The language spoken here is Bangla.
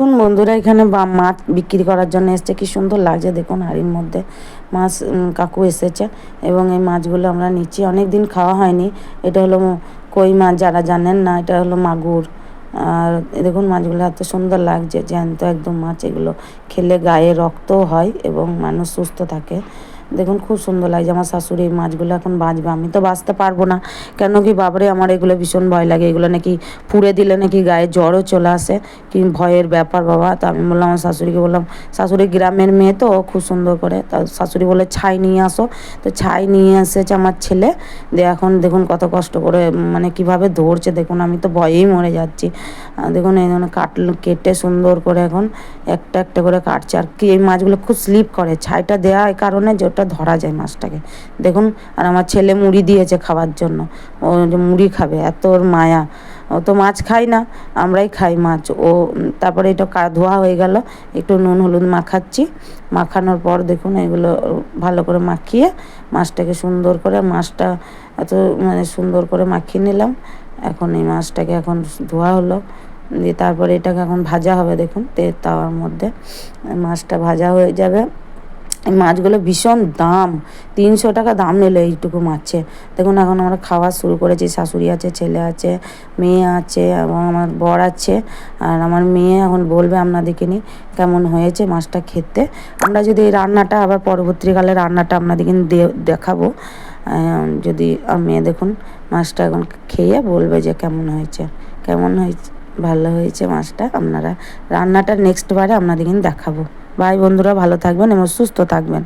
দেখুন বন্ধুরা, এখানে মাছ বিক্রি করার জন্য এসছে। কি সুন্দর লাগছে দেখুন, হাঁড়ির মধ্যে মাছ কাকু এসেছে এবং এই মাছগুলো আমরা নিচ্ছি। অনেক দিন খাওয়া হয়নি। এটা হলো কই মাছ, যারা জানেন না এটা হলো মাগুর। আর দেখুন মাছগুলো এত সুন্দর লাগছে, জ্যান্ত একদম মাছ। এগুলো খেলে গায়ে রক্তও হয় এবং মানুষ সুস্থ থাকে। দেখুন খুব সুন্দর লাগছে। আমার শাশুড়ি এই মাছগুলো এখন বাছবে, আমি তো বাছতে পারবো না। কেন কি বাবারে, আমার এগুলো ভীষণ ভয় লাগে। এগুলো নাকি পুড়ে দিলে নাকি গায়ে জ্বরও চলে আসে, কি ভয়ের ব্যাপার বাবা। তো আমি বললাম আমার শাশুড়িকে, বললাম শাশুড়ি গ্রামের মেয়ে তো খুব সুন্দর করে, তা শাশুড়ি বলে ছাই নিয়ে আসো। তো ছাই নিয়ে এসেছে আমার ছেলে। দিয়ে এখন দেখুন কত কষ্ট করে মানে কিভাবে ধরছে দেখুন, আমি তো ভয়েই মরে যাচ্ছি। দেখুন এই ধরনের কেটে সুন্দর করে এখন একটা একটা করে কাটছে। আর কি এই মাছগুলো খুব স্লিপ করে, ছাইটা দেওয়া এই কারণে যে ওটা ধরা যায় মাছটাকে। দেখুন, আর আমার ছেলে মুড়ি দিয়েছে খাওয়ার জন্য। ও যে মুড়ি খাবে, এত ওর মায়া। ও তো মাছ খাই না, আমরাই খাই মাছ। ও তারপরে এটা ধোয়া হয়ে গেল, একটু নুন হলুদ মাখাচ্ছি। মাখানোর পর দেখুন এগুলো ভালো করে মাখিয়ে মাছটাকে সুন্দর করে, মাছটা এত মানে সুন্দর করে মাখিয়ে নিলাম। এখন এই মাছটাকে এখন ধোয়া হলো, দিয়ে তারপরে এটাকে এখন ভাজা হবে। দেখুন তাওয়ার মধ্যে মাছটা ভাজা হয়ে যাবে। এই মাছগুলো ভীষণ দাম, 300 টাকা দাম নিল এইটুকু মাছে। দেখুন এখন আমরা খাওয়া শুরু করেছি। শাশুড়ি আছে, ছেলে আছে, মেয়ে আছে এবং আমার বর আছে। আর আমার মেয়ে এখন বলবে আপনাদেরকে নিয়ে কেমন হয়েছে মাছটা খেতে। আমরা যদি এই রান্নাটা আবার পরবর্তীকালে রান্নাটা আপনাদেরকে দেখাবো। যদি মেয়ে দেখুন মাছটা এখন খেয়ে বলবে যে কেমন হয়েছে। কেমন হয়েছে, ভালো হয়েছে মাছটা। আপনারা রান্নাটা নেক্সট বারে আপনাদেরকে দেখাবো। বাই বন্ধুরা, ভালো থাকবেন এবং সুস্থ থাকবেন।